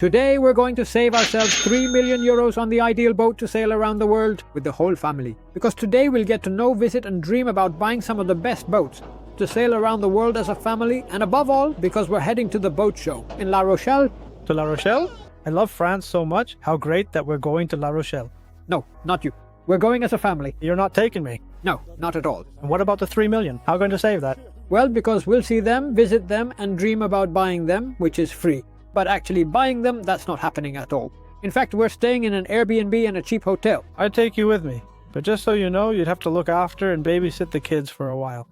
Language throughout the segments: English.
Today we're going to save ourselves 3 million euros on the ideal boat to sail around the world with the whole family. Because today we'll get to know, visit and dream about buying some of the best boats to sail around the world as a family, and above all, because we're heading to the boat show in La Rochelle. To La Rochelle? I love France so much. How great that we're going to La Rochelle. No, not you. We're going as a family. You're not taking me? No, not at all. And what about the 3 million? How are you going to save that? Well, because we'll see them, visit them and dream about buying them, which is free. But actually buying them, that's not happening at all. In fact, we're staying in an Airbnb and a cheap hotel. I'd take you with me. But just so you know, you'd have to look after and babysit the kids for a while.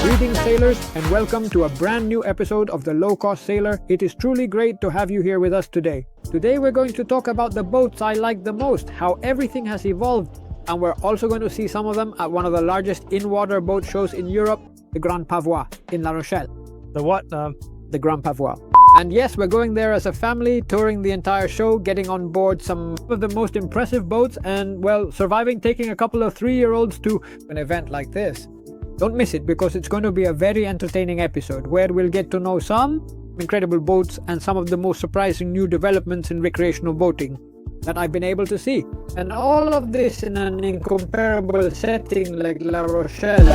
Greetings sailors, and welcome to a brand new episode of the Low Cost Sailor. It is truly great to have you here with us today. Today we're going to talk about the boats I like the most, how everything has evolved, and we're also going to see some of them at one of the largest in-water boat shows in Europe, the Grand Pavois in La Rochelle. The what? The Grand Pavois. And yes, we're going there as a family, touring the entire show, getting on board some of the most impressive boats, and, well, surviving taking a couple of 3-year-olds to an event like this. Don't miss it, because it's going to be a very entertaining episode where we'll get to know some incredible boats and some of the most surprising new developments in recreational boating that I've been able to see. And all of this in an incomparable setting like La Rochelle.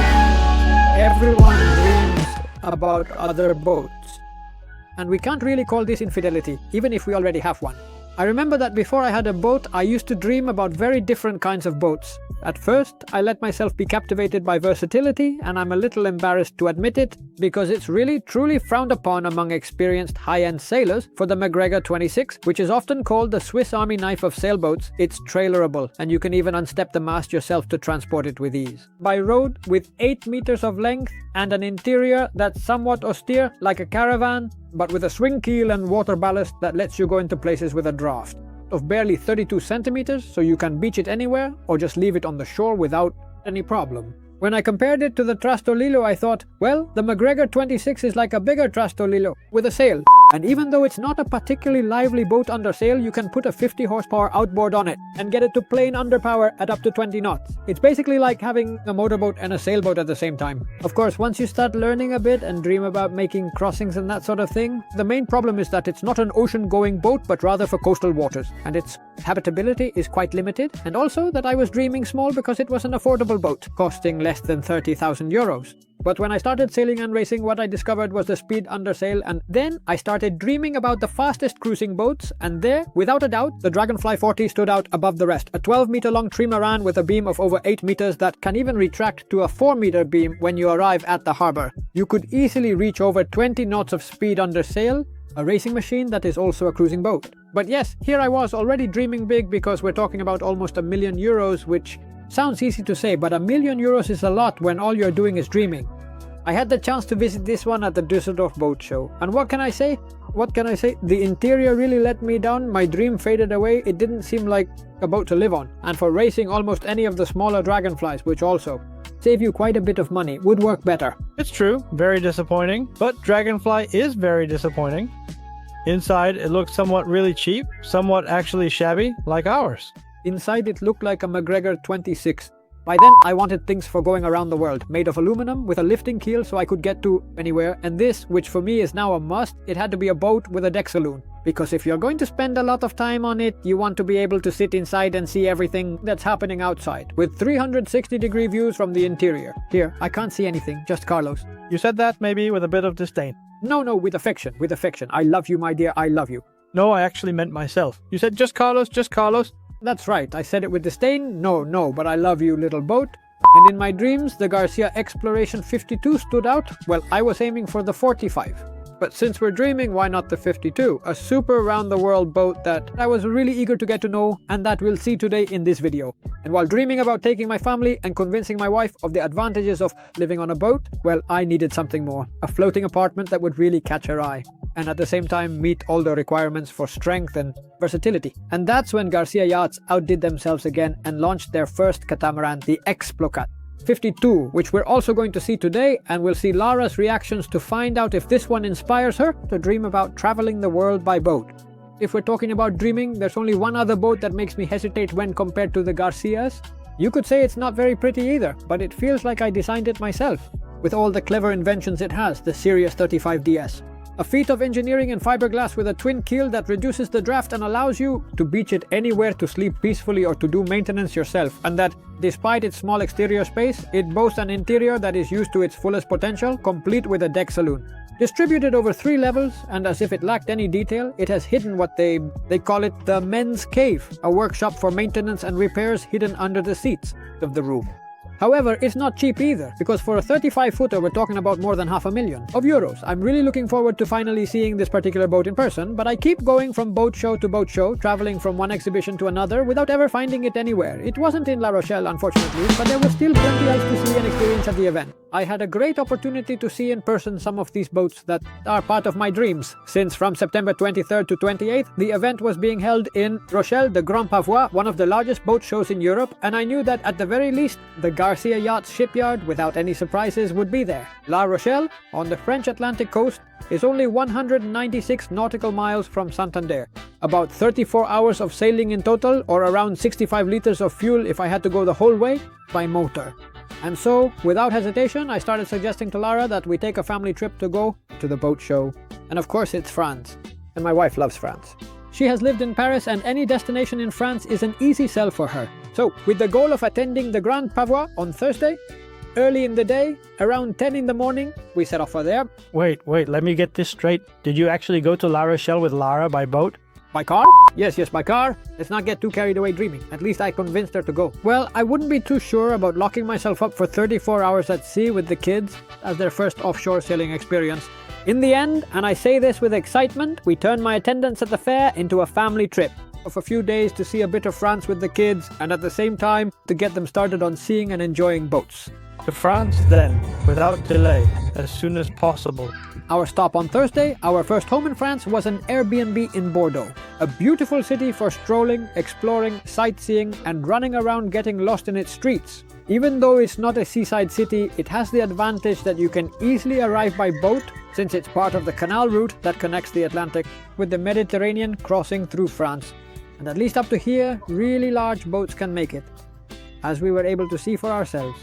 Everyone dreams about other boats. And we can't really call this infidelity, even if we already have one. I remember that before I had a boat, I used to dream about very different kinds of boats. At first, I let myself be captivated by versatility, and I'm a little embarrassed to admit it, because it's really truly frowned upon among experienced high-end sailors for the MacGregor 26, which is often called the Swiss Army knife of sailboats. It's trailerable, and you can even unstep the mast yourself to transport it with ease. By road, with 8 meters of length and an interior that's somewhat austere, like a caravan, but with a swing keel and water ballast that lets you go into places with a draft. Of barely 32 centimeters, so you can beach it anywhere or just leave it on the shore without any problem. When I compared it to the Trastolillo, I thought, well, the MacGregor 26 is like a bigger Trastolillo with a sail. And even though it's not a particularly lively boat under sail, you can put a 50 horsepower outboard on it and get it to plane under power at up to 20 knots. It's basically like having a motorboat and a sailboat at the same time. Of course, once you start learning a bit and dream about making crossings and that sort of thing, the main problem is that it's not an ocean-going boat, but rather for coastal waters. And its habitability is quite limited. And also that I was dreaming small because it was an affordable boat, costing less than 30,000 euros. But when I started sailing and racing, what I discovered was the speed under sail, and then I started dreaming about the fastest cruising boats, and there, without a doubt, the Dragonfly 40 stood out above the rest. A 12-meter long trimaran with a beam of over 8 meters that can even retract to a 4-meter beam when you arrive at the harbor. You could easily reach over 20 knots of speed under sail, a racing machine that is also a cruising boat. But yes, here I was already dreaming big, because we're talking about almost €1 million, which sounds easy to say, but €1 million is a lot when all you're doing is dreaming. I had the chance to visit this one at the Düsseldorf Boat Show. And what can I say? The interior really let me down. My dream faded away. It didn't seem like a boat to live on. And for racing almost any of the smaller Dragonflies, which also save you quite a bit of money, would work better. It's true, very disappointing. But Dragonfly is very disappointing. Inside, it looks somewhat really cheap, somewhat actually shabby, like ours. Inside, it looked like a MacGregor 26. By then, I wanted things for going around the world, made of aluminum with a lifting keel so I could get to anywhere, and this, which for me is now a must, it had to be a boat with a deck saloon. Because if you're going to spend a lot of time on it, you want to be able to sit inside and see everything that's happening outside, with 360-degree views from the interior. Here, I can't see anything, just Carlos. You said that maybe with a bit of disdain. No, with affection, with affection. I love you, my dear, I love you. No, I actually meant myself. You said just Carlos, just Carlos. That's right, I said it with disdain. No, but I love you, little boat. And in my dreams, the Garcia Exploration 52 stood out. Well, I was aiming for the 45. But since we're dreaming, why not the 52? A super round-the-world boat that I was really eager to get to know, and that we'll see today in this video. And while dreaming about taking my family and convincing my wife of the advantages of living on a boat, well, I needed something more. A floating apartment that would really catch her eye, and at the same time meet all the requirements for strength and versatility. And that's when Garcia Yachts outdid themselves again and launched their first catamaran, the Explocat. 52, which we're also going to see today, and we'll see Lara's reactions to find out if this one inspires her to dream about traveling the world by boat. If we're talking about dreaming, there's only one other boat that makes me hesitate when compared to the Garcias. You could say it's not very pretty either, but it feels like I designed it myself, with all the clever inventions it has, the Sirius 35DS. A feat of engineering in fiberglass with a twin keel that reduces the draft and allows you to beach it anywhere to sleep peacefully or to do maintenance yourself, and that, despite its small exterior space, it boasts an interior that is used to its fullest potential, complete with a deck saloon. Distributed over 3 levels, and as if it lacked any detail, it has hidden what they call it the men's cave, a workshop for maintenance and repairs hidden under the seats of the room. However, it's not cheap either, because for a 35-footer we're talking about more than €500,000 euros. I'm really looking forward to finally seeing this particular boat in person, but I keep going from boat show to boat show, traveling from one exhibition to another without ever finding it anywhere. It wasn't in La Rochelle, unfortunately, but there was still plenty else to see and experience at the event. I had a great opportunity to see in person some of these boats that are part of my dreams, since from September 23rd to 28th, the event was being held in Rochelle, the Grand Pavois, one of the largest boat shows in Europe, and I knew that at the very least, the Garcia Yachts shipyard, without any surprises, would be there. La Rochelle, on the French Atlantic coast, is only 196 nautical miles from Santander. About 34 hours of sailing in total, or around 65 liters of fuel if I had to go the whole way, by motor. And so, without hesitation, I started suggesting to Lara that we take a family trip to go to the boat show. And of course it's France. And my wife loves France. She has lived in Paris, and any destination in France is an easy sell for her. So, with the goal of attending the Grand Pavois on Thursday, early in the day, around 10 in the morning, we set off for there. Wait, let me get this straight. Did you actually go to La Rochelle with Lara by boat? By car? Yes, by car. Let's not get too carried away dreaming. At least I convinced her to go. Well, I wouldn't be too sure about locking myself up for 34 hours at sea with the kids as their first offshore sailing experience. In the end, and I say this with excitement, we turned my attendance at the fair into a family trip of a few days to see a bit of France with the kids, and at the same time to get them started on seeing and enjoying boats. To France then, without delay, as soon as possible. Our stop on Thursday, our first home in France, was an Airbnb in Bordeaux. A beautiful city for strolling, exploring, sightseeing, and running around getting lost in its streets. Even though it's not a seaside city, it has the advantage that you can easily arrive by boat, since it's part of the canal route that connects the Atlantic with the Mediterranean crossing through France. And at least up to here, really large boats can make it, as we were able to see for ourselves.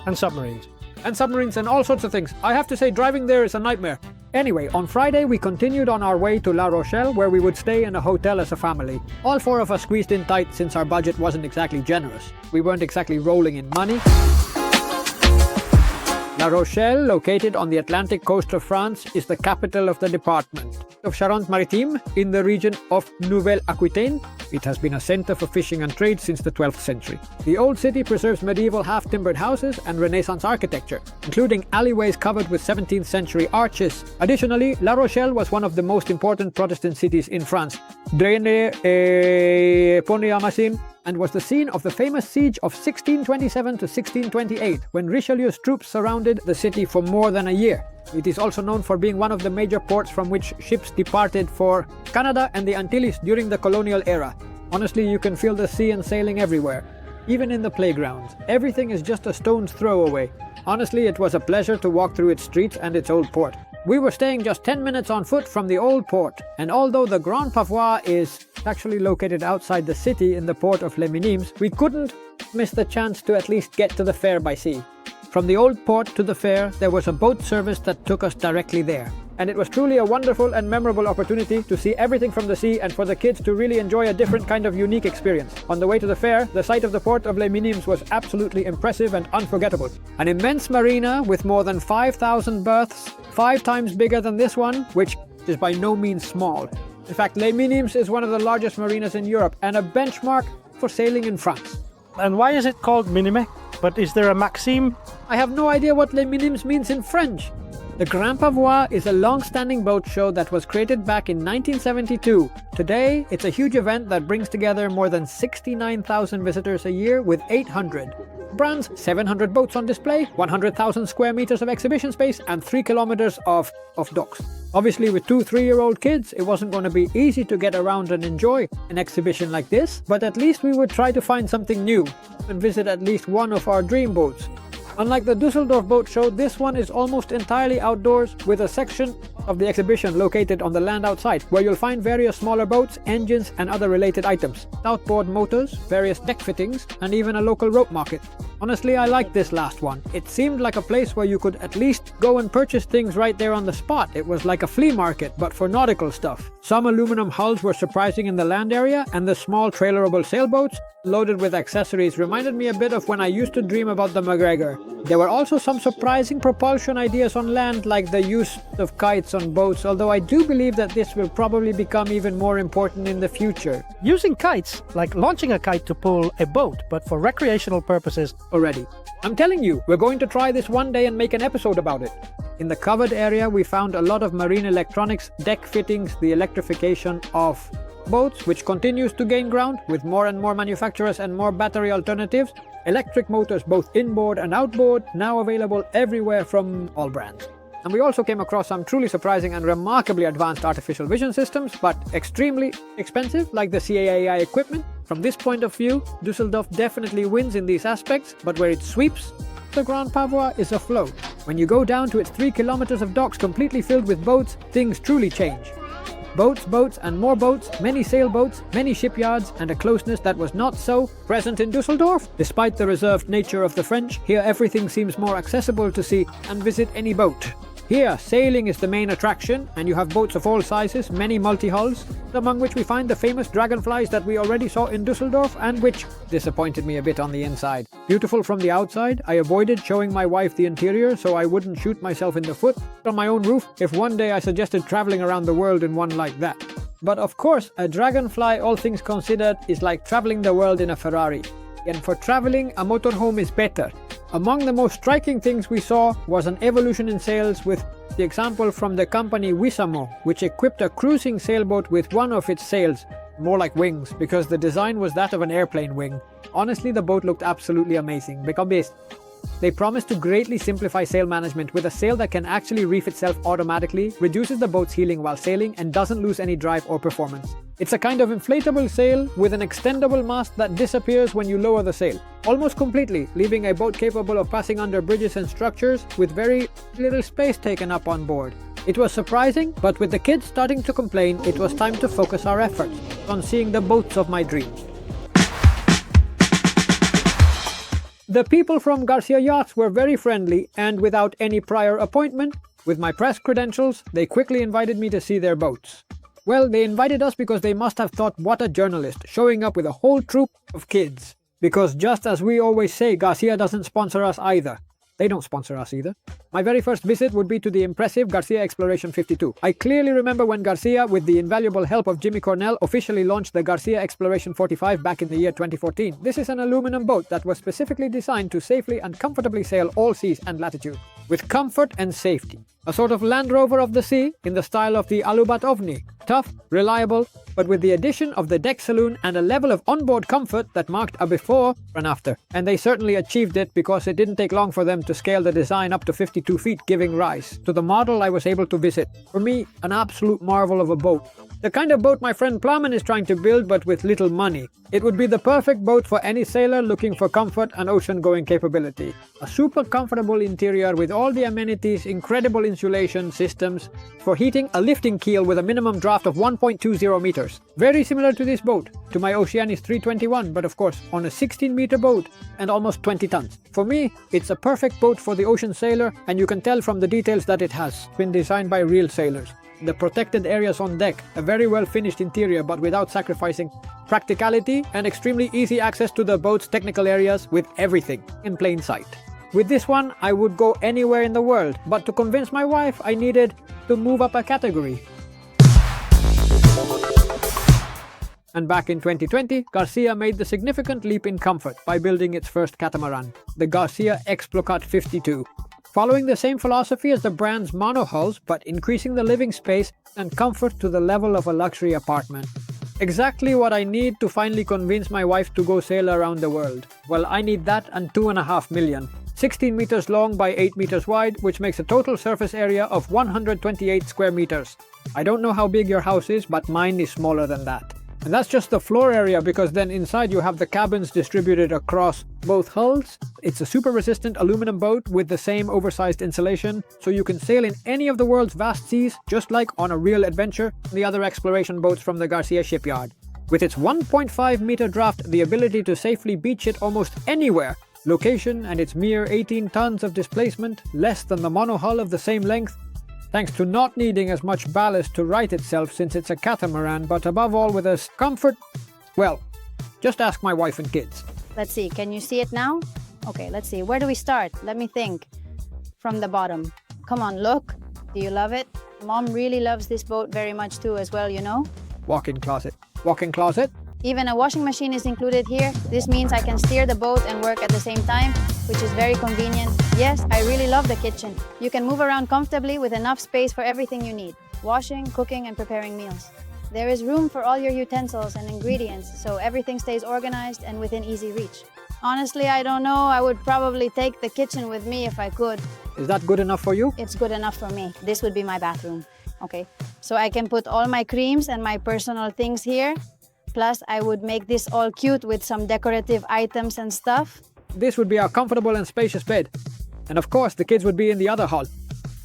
And submarines. And submarines and all sorts of things. I have to say, driving there is a nightmare. Anyway, on Friday we continued on our way to La Rochelle, where we would stay in a hotel as a family. All 4 of us squeezed in tight since our budget wasn't exactly generous. We weren't exactly rolling in money. La Rochelle, located on the Atlantic coast of France, is the capital of the department of Charente-Maritime in the region of Nouvelle-Aquitaine. It has been a center for fishing and trade since the 12th century. The old city preserves medieval half-timbered houses and Renaissance architecture, including alleyways covered with 17th century arches. Additionally, La Rochelle was one of the most important Protestant cities in France, and was the scene of the famous siege of 1627 to 1628, when Richelieu's troops surrounded the city for more than a year. It is also known for being one of the major ports from which ships departed for Canada and the Antilles during the colonial era. Honestly, you can feel the sea and sailing everywhere, even in the playgrounds. Everything is just a stone's throw away. Honestly, it was a pleasure to walk through its streets and its old port. We were staying just 10 minutes on foot from the old port, and although the Grand Pavois is actually located outside the city in the port of Les Minimes, we couldn't miss the chance to at least get to the fair by sea. From the old port to the fair, there was a boat service that took us directly there. And it was truly a wonderful and memorable opportunity to see everything from the sea and for the kids to really enjoy a different kind of unique experience. On the way to the fair, the sight of the port of Les Minimes was absolutely impressive and unforgettable. An immense marina with more than 5,000 berths, 5 times bigger than this one, which is by no means small. In fact, Les Minimes is one of the largest marinas in Europe and a benchmark for sailing in France. And why is it called Minime? But is there a maxime? I have no idea what Les Minimes means in French. The Grand Pavois is a long-standing boat show that was created back in 1972. Today, it's a huge event that brings together more than 69,000 visitors a year with 800 brands, 700 boats on display, 100,000 square meters of exhibition space, and 3 kilometers of docks. Obviously, with 2 3-year-old kids, it wasn't going to be easy to get around and enjoy an exhibition like this, but at least we would try to find something new and visit at least one of our dream boats. Unlike the Dusseldorf Boat Show, this one is almost entirely outdoors, with a section of the exhibition located on the land outside, where you'll find various smaller boats, engines and other related items, outboard motors, various deck fittings, and even a local rope market. Honestly, I liked this last one. It seemed like a place where you could at least go and purchase things right there on the spot. It was like a flea market, but for nautical stuff. Some aluminum hulls were surprising in the land area, and the small trailerable sailboats, loaded with accessories, reminded me a bit of when I used to dream about the MacGregor. There were also some surprising propulsion ideas on land, like the use of kites on boats, although I do believe that this will probably become even more important in the future. Using kites, like launching a kite to pull a boat, but for recreational purposes. Already. I'm telling you, we're going to try this one day and make an episode about it. In the covered area, we found a lot of marine electronics, deck fittings, the electrification of boats, which continues to gain ground with more and more manufacturers and more battery alternatives. Electric motors both inboard and outboard, now available everywhere from all brands. And we also came across some truly surprising and remarkably advanced artificial vision systems, but extremely expensive, like the CAAI equipment. From this point of view, Dusseldorf definitely wins in these aspects, but where it sweeps, the Grand Pavois is afloat. When you go down to its 3 kilometers of docks completely filled with boats, things truly change. Boats, boats and more boats, many sailboats, many shipyards, and a closeness that was not so present in Dusseldorf. Despite the reserved nature of the French, here everything seems more accessible to see and visit any boat. Here, sailing is the main attraction, and you have boats of all sizes, many multi-hulls, among which we find the famous Dragonflies that we already saw in Dusseldorf and which disappointed me a bit on the inside. Beautiful from the outside, I avoided showing my wife the interior so I wouldn't shoot myself in the foot on my own roof if one day I suggested traveling around the world in one like that. But of course, a Dragonfly, all things considered, is like traveling the world in a Ferrari. And for traveling, a motorhome is better. Among the most striking things we saw was an evolution in sails, with the example from the company Wissamo, which equipped a cruising sailboat with one of its sails, more like wings, because the design was that of an airplane wing. Honestly, the boat looked absolutely amazing, because they promised to greatly simplify sail management with a sail that can actually reef itself automatically, reduces the boat's heeling while sailing, and doesn't lose any drive or performance. It's a kind of inflatable sail with an extendable mast that disappears when you lower the sail, almost completely, leaving a boat capable of passing under bridges and structures with very little space taken up on board. It was surprising, but with the kids starting to complain, it was time to focus our efforts on seeing the boats of my dreams. The people from Garcia Yachts were very friendly, and without any prior appointment, with my press credentials, they quickly invited me to see their boats. Well, they invited us because they must have thought, what a journalist, showing up with a whole troop of kids. Because just as we always say, Garcia doesn't sponsor us either. They don't sponsor us either. My very first visit would be to the impressive Garcia Exploration 52. I clearly remember when Garcia, with the invaluable help of Jimmy Cornell, officially launched the Garcia Exploration 45 back in the year 2014. This is an aluminum boat that was specifically designed to safely and comfortably sail all seas and latitudes, with comfort and safety. A sort of Land Rover of the sea in the style of the Alubat Ovni. Tough, reliable, but with the addition of the deck saloon and a level of onboard comfort that marked a before and after. And they certainly achieved it, because it didn't take long for them to scale the design up to 52 feet, giving rise to the model I was able to visit. For me, an absolute marvel of a boat. The kind of boat my friend Plowman is trying to build, but with little money. It would be the perfect boat for any sailor looking for comfort and ocean-going capability. A super comfortable interior with all the amenities, incredible insulation systems for heating, a lifting keel with a minimum draft of 1.20 meters. Very similar to this boat, to my Oceanis 321, but of course on a 16-meter boat and almost 20 tons. For me, it's a perfect boat for the ocean sailor, and you can tell from the details that it has been designed by real sailors. The protected areas on deck, a very well finished interior but without sacrificing practicality, and extremely easy access to the boat's technical areas with everything in plain sight. With this one, I would go anywhere in the world, but to convince my wife, I needed to move up a category. And back in 2020, Garcia made the significant leap in comfort by building its first catamaran, the Garcia Explocat 52. Following the same philosophy as the brand's monohulls, but increasing the living space and comfort to the level of a luxury apartment. Exactly what I need to finally convince my wife to go sail around the world. Well, I need that and 2.5 million. 16 meters long by 8 meters wide, which makes a total surface area of 128 square meters. I don't know how big your house is, but mine is smaller than that. And that's just the floor area, because then inside you have the cabins distributed across both hulls. It's a super resistant aluminum boat with the same oversized insulation, so you can sail in any of the world's vast seas, just like on a real adventure, the other exploration boats from the Garcia shipyard. With its 1.5 meter draft, the ability to safely beach it almost anywhere, location, and its mere 18 tons of displacement, less than the monohull of the same length, thanks to not needing as much ballast to right itself since it's a catamaran, but above all with a comfort, well, just ask my wife and kids. Let's see, can you see it now? Okay, let's see, where do we start? Let me think. From the bottom. Come on, look. Do you love it? Mom really loves this boat very much too as well, you know? Walk-in closet. Walk-in closet? Even a washing machine is included here. This means I can steer the boat and work at the same time, which is very convenient. Yes, I really love the kitchen. You can move around comfortably with enough space for everything you need. Washing, cooking, and preparing meals. There is room for all your utensils and ingredients, so everything stays organized and within easy reach. Honestly, I don't know. I would probably take the kitchen with me if I could. Is that good enough for you? It's good enough for me. This would be my bathroom. Okay, so I can put all my creams and my personal things here. Plus, I would make this all cute with some decorative items and stuff. This would be our comfortable and spacious bed. And of course, the kids would be in the other hull,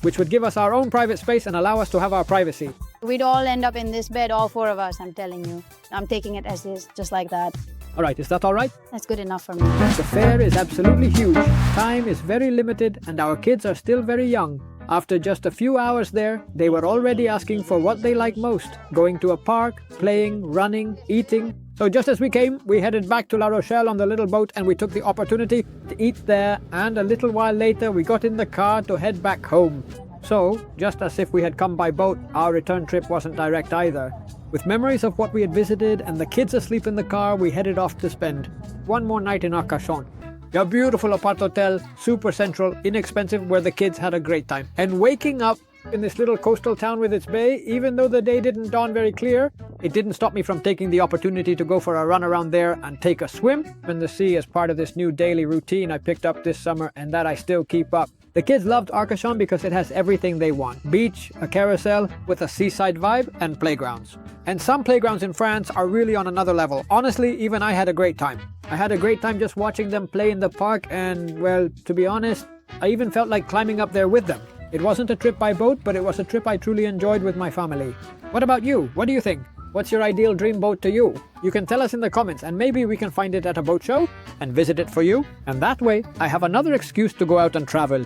which would give us our own private space and allow us to have our privacy. We'd all end up in this bed, all four of us, I'm telling you. I'm taking it as is, just like that. All right, is that all right? That's good enough for me. The fare is absolutely huge. Time is very limited and our kids are still very young. After just a few hours there, they were already asking for what they like most. Going to a park, playing, running, eating. So just as we came, we headed back to La Rochelle on the little boat and we took the opportunity to eat there, and a little while later we got in the car to head back home. So, just as if we had come by boat, our return trip wasn't direct either. With memories of what we had visited and the kids asleep in the car, we headed off to spend one more night in Arcachon. A beautiful apart hotel, super central, inexpensive, where the kids had a great time. And waking up in this little coastal town with its bay, even though the day didn't dawn very clear, it didn't stop me from taking the opportunity to go for a run around there and take a swim in the sea as part of this new daily routine I picked up this summer and that I still keep up. The kids loved Arcachon because it has everything they want. Beach, a carousel with a seaside vibe, and playgrounds. And some playgrounds in France are really on another level. Honestly, even I had a great time. I had a great time just watching them play in the park and, well, to be honest, I even felt like climbing up there with them. It wasn't a trip by boat, but it was a trip I truly enjoyed with my family. What about you? What do you think? What's your ideal dream boat to you? You can tell us in the comments and maybe we can find it at a boat show and visit it for you. And that way, I have another excuse to go out and travel.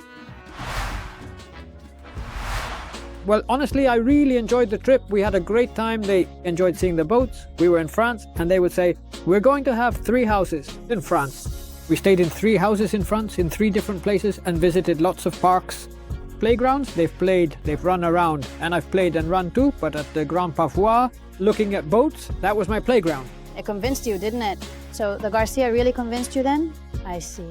Well, honestly, I really enjoyed the trip. We had a great time. They enjoyed seeing the boats. We were in France and they would say, we're going to have 3 houses in France. We stayed in 3 houses in France in 3 different places and visited lots of parks. Playgrounds, they've run around, and I've played and run too, but at the Grand Pavois, looking at boats, that was my playground. It convinced you, didn't it? So the Garcia really convinced you then? I see.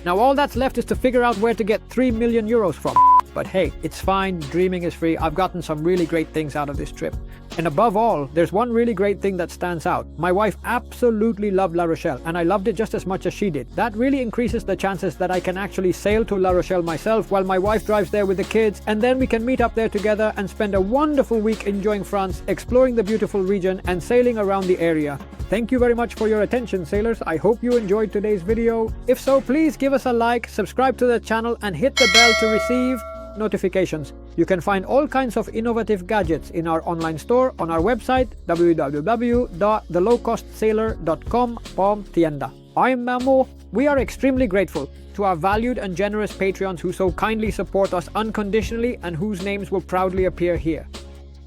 Now all that's left is to figure out where to get 3 million euros from. But hey, it's fine, dreaming is free. I've gotten some really great things out of this trip. And above all, there's one really great thing that stands out. My wife absolutely loved La Rochelle, and I loved it just as much as she did. That really increases the chances that I can actually sail to La Rochelle myself while my wife drives there with the kids, and then we can meet up there together and spend a wonderful week enjoying France, exploring the beautiful region, and sailing around the area. Thank you very much for your attention, sailors. I hope you enjoyed today's video. If so, please give us a like, subscribe to the channel, and hit the bell to receive notifications. You can find all kinds of innovative gadgets in our online store on our website www.thelowcostsailor.com/tienda. I'm Mamo. We are extremely grateful to our valued and generous Patreons who so kindly support us unconditionally and whose names will proudly appear here.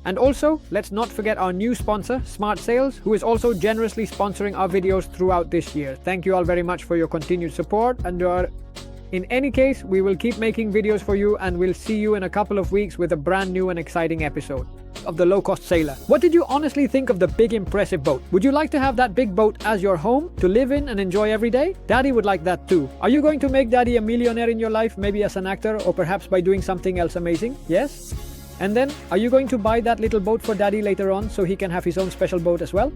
And also, let's not forget our new sponsor, Smart Sails, who is also generously sponsoring our videos throughout this year. Thank you all very much for your continued support and in any case, we will keep making videos for you and we'll see you in a couple of weeks with a brand new and exciting episode of The Low Cost Sailor. What did you honestly think of the big impressive boat? Would you like to have that big boat as your home to live in and enjoy every day? Daddy would like that too. Are you going to make Daddy a millionaire in your life, maybe as an actor or perhaps by doing something else amazing? Yes? And then, are you going to buy that little boat for Daddy later on so he can have his own special boat as well?